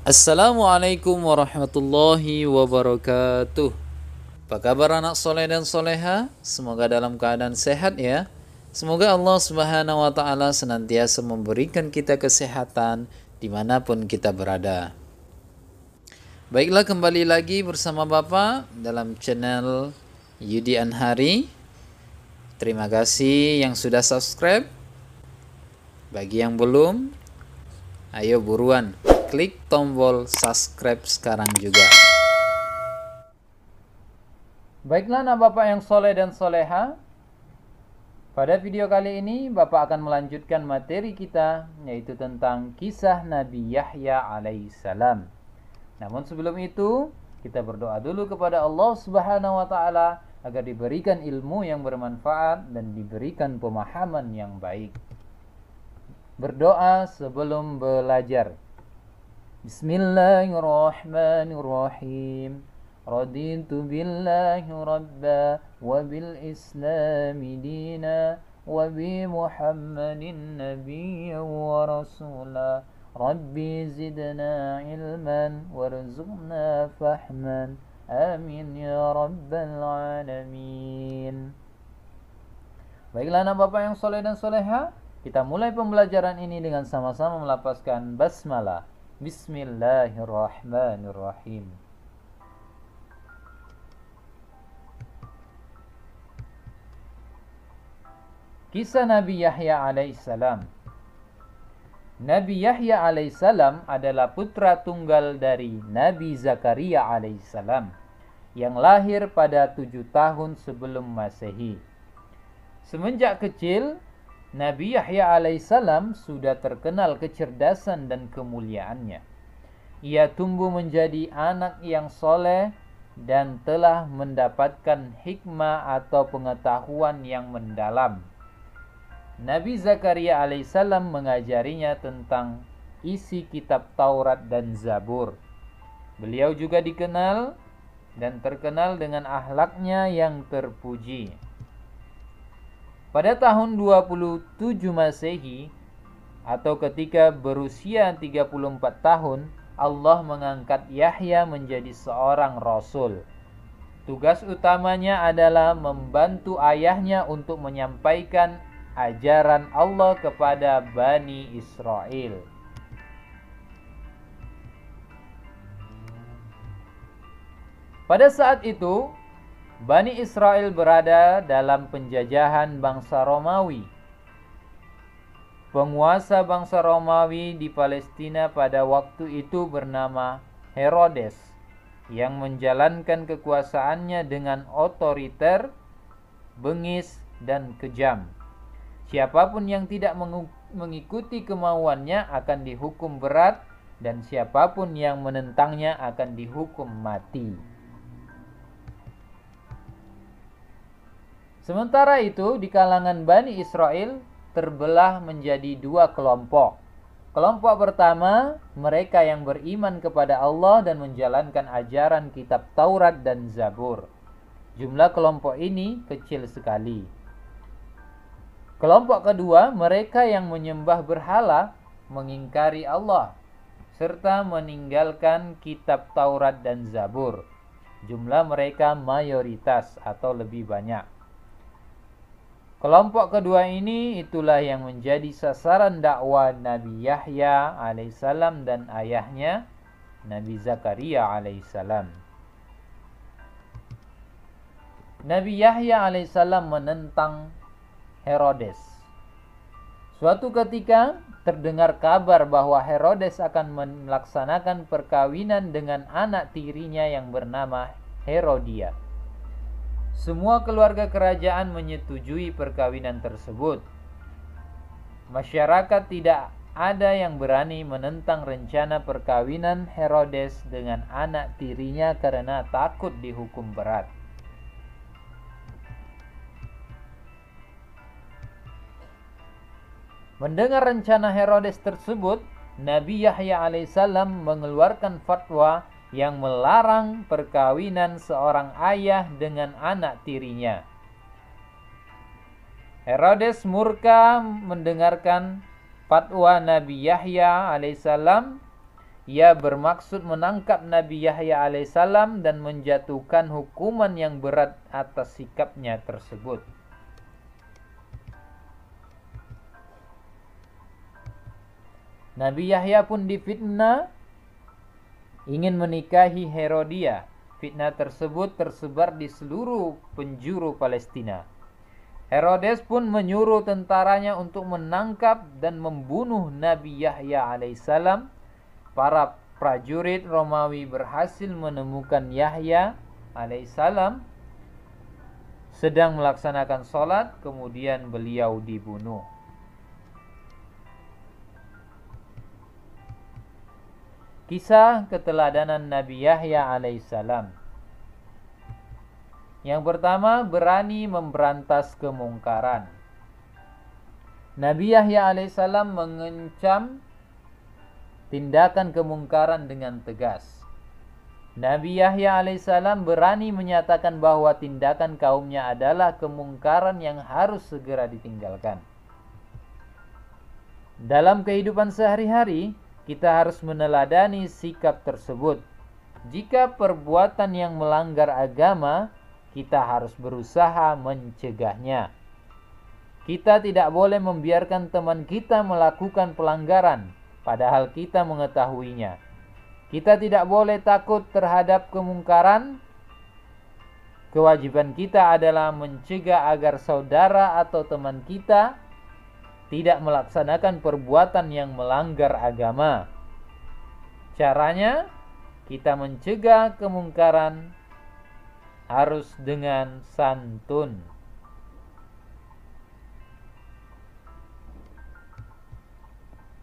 Assalamualaikum warahmatullahi wabarakatuh. Apa kabar anak soleh dan soleha? Semoga dalam keadaan sehat ya. Semoga Allah Subhanahu wa Ta'ala senantiasa memberikan kita kesehatan dimanapun kita berada. Baiklah, kembali lagi bersama Bapak dalam channel Yudi Anhari. Terima kasih yang sudah subscribe. Bagi yang belum, ayo buruan klik tombol subscribe sekarang juga. Baiklah anak Bapak yang soleh dan soleha, pada video kali ini Bapak akan melanjutkan materi kita, yaitu tentang kisah Nabi Yahya alaihissalam. Namun sebelum itu, kita berdoa dulu kepada Allah Subhanahu wa Ta'ala agar diberikan ilmu yang bermanfaat dan diberikan pemahaman yang baik. Berdoa sebelum belajar. Bismillahirrahmanirrahim. Raditu billahi rabba wa bil islami dina wa bi Muhammadin nabiyyan wa rasula. Rabbi zidna ilman warzuqna fahman. Amin ya rabbal alamin. Baiklah anak Bapak yang soleh dan soleha, kita mulai pembelajaran ini dengan sama-sama melafazkan basmalah. Bismillahirrahmanirrahim. Kisah Nabi Yahya alaihissalam. Nabi Yahya alaihissalam adalah putra tunggal dari Nabi Zakaria alaihissalam yang lahir pada 7 tahun sebelum Masehi. Semenjak kecil, Nabi Yahya alaihissalam sudah terkenal kecerdasan dan kemuliaannya. Ia tumbuh menjadi anak yang soleh dan telah mendapatkan hikmah atau pengetahuan yang mendalam. Nabi Zakaria alaihissalam mengajarinya tentang isi kitab Taurat dan Zabur. Beliau juga dikenal dan terkenal dengan akhlaknya yang terpuji. Pada tahun 27 Masehi atau ketika berusia 34 tahun, Allah mengangkat Yahya menjadi seorang rasul. Tugas utamanya adalah membantu ayahnya untuk menyampaikan ajaran Allah kepada Bani Israel. Pada saat itu, Bani Israel berada dalam penjajahan bangsa Romawi. Penguasa bangsa Romawi di Palestina pada waktu itu bernama Herodes, yang menjalankan kekuasaannya dengan otoriter, bengis, dan kejam. Siapapun yang tidak mengikuti kemauannya akan dihukum berat, dan siapapun yang menentangnya akan dihukum mati. Sementara itu, di kalangan Bani Israel terbelah menjadi 2 kelompok. Kelompok pertama, mereka yang beriman kepada Allah dan menjalankan ajaran kitab Taurat dan Zabur. Jumlah kelompok ini kecil sekali. Kelompok kedua, mereka yang menyembah berhala, mengingkari Allah, serta meninggalkan kitab Taurat dan Zabur. Jumlah mereka mayoritas atau lebih banyak. Kelompok kedua ini itulah yang menjadi sasaran dakwah Nabi Yahya alaihissalam dan ayahnya Nabi Zakaria alaihissalam. Nabi Yahya alaihissalam menentang Herodes. Suatu ketika terdengar kabar bahwa Herodes akan melaksanakan perkawinan dengan anak tirinya yang bernama Herodia. Semua keluarga kerajaan menyetujui perkawinan tersebut. Masyarakat tidak ada yang berani menentang rencana perkawinan Herodes dengan anak tirinya karena takut dihukum berat. Mendengar rencana Herodes tersebut, Nabi Yahya alaihissalam mengeluarkan fatwa yang melarang perkawinan seorang ayah dengan anak tirinya. Herodes murka mendengarkan fatwa Nabi Yahya alaihissalam ia bermaksud menangkap Nabi Yahya alaihissalam dan menjatuhkan hukuman yang berat atas sikapnya tersebut. Nabi Yahya pun difitnah ingin menikahi Herodia. Fitnah tersebut tersebar di seluruh penjuru Palestina. Herodes pun menyuruh tentaranya untuk menangkap dan membunuh Nabi Yahya alaihissalam. Para prajurit Romawi berhasil menemukan Yahya alaihissalam sedang melaksanakan sholat, kemudian beliau dibunuh. Kisah keteladanan Nabi Yahya alaihissalam. Yang pertama, berani memberantas kemungkaran. Nabi Yahya alaihissalam mengancam tindakan kemungkaran dengan tegas. Nabi Yahya alaihissalam berani menyatakan bahwa tindakan kaumnya adalah kemungkaran yang harus segera ditinggalkan. Dalam kehidupan sehari-hari, kita harus meneladani sikap tersebut. Jika perbuatan yang melanggar agama, kita harus berusaha mencegahnya. Kita tidak boleh membiarkan teman kita melakukan pelanggaran, padahal kita mengetahuinya. Kita tidak boleh takut terhadap kemungkaran. Kewajiban kita adalah mencegah agar saudara atau teman kita tidak melaksanakan perbuatan yang melanggar agama. Caranya, kita mencegah kemungkaran harus dengan santun.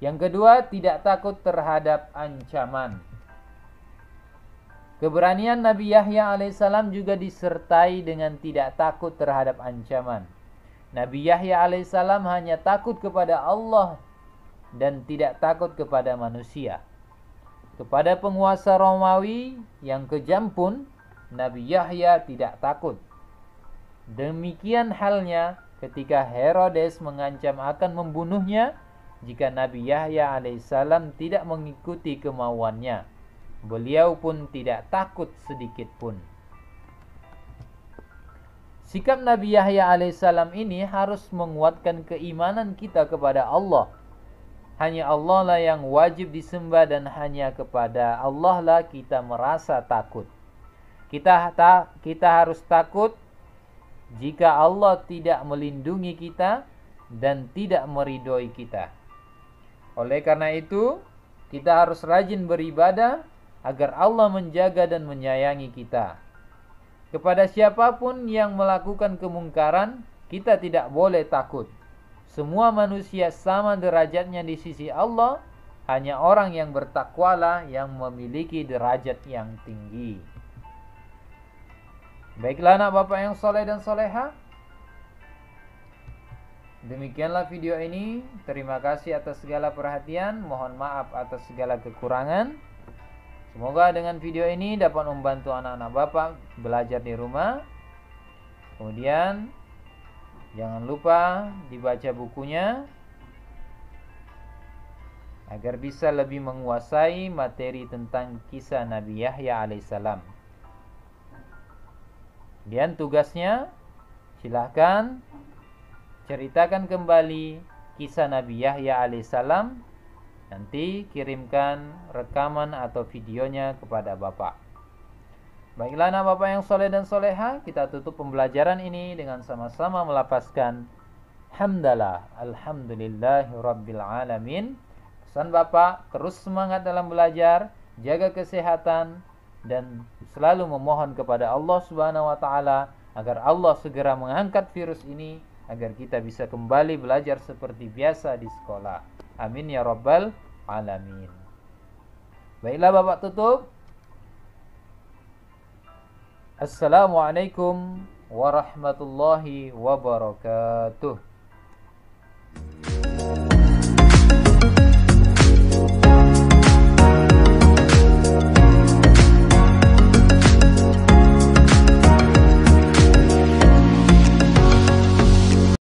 Yang kedua, tidak takut terhadap ancaman. Keberanian Nabi Yahya alaihissalam juga disertai dengan tidak takut terhadap ancaman. Nabi Yahya alaihissalam hanya takut kepada Allah dan tidak takut kepada manusia. Kepada penguasa Romawi yang kejam pun, Nabi Yahya tidak takut. Demikian halnya ketika Herodes mengancam akan membunuhnya jika Nabi Yahya alaihissalam tidak mengikuti kemauannya. Beliau pun tidak takut sedikit pun. Sikap Nabi Yahya alaihissalam ini harus menguatkan keimanan kita kepada Allah. Hanya Allah lah yang wajib disembah dan hanya kepada Allah lah kita merasa takut. Kita harus takut jika Allah tidak melindungi kita dan tidak meridhoi kita. Oleh karena itu, kita harus rajin beribadah agar Allah menjaga dan menyayangi kita. Kepada siapapun yang melakukan kemungkaran, kita tidak boleh takut. Semua manusia sama derajatnya di sisi Allah, hanya orang yang bertakwalah yang memiliki derajat yang tinggi. Baiklah anak bapak yang soleh dan soleha, demikianlah video ini. Terima kasih atas segala perhatian. Mohon maaf atas segala kekurangan. Semoga dengan video ini dapat membantu anak-anak bapak belajar di rumah. Kemudian jangan lupa dibaca bukunya agar bisa lebih menguasai materi tentang kisah Nabi Yahya alaihissalam. Dan tugasnya, silahkan ceritakan kembali kisah Nabi Yahya alaihissalam. Nanti kirimkan rekaman atau videonya kepada Bapak. Baiklah anak Bapak yang soleh dan soleha, kita tutup pembelajaran ini dengan sama-sama melafazkan hamdalah, alhamdulillahi rabbil alamin. Pesan Bapak, terus semangat dalam belajar, jaga kesehatan, dan selalu memohon kepada Allah Subhanahu wa Ta'ala agar Allah segera mengangkat virus ini, agar kita bisa kembali belajar seperti biasa di sekolah. Amin ya rabbal alamin. Baiklah Bapak tutup. Assalamualaikum warahmatullahi wabarakatuh.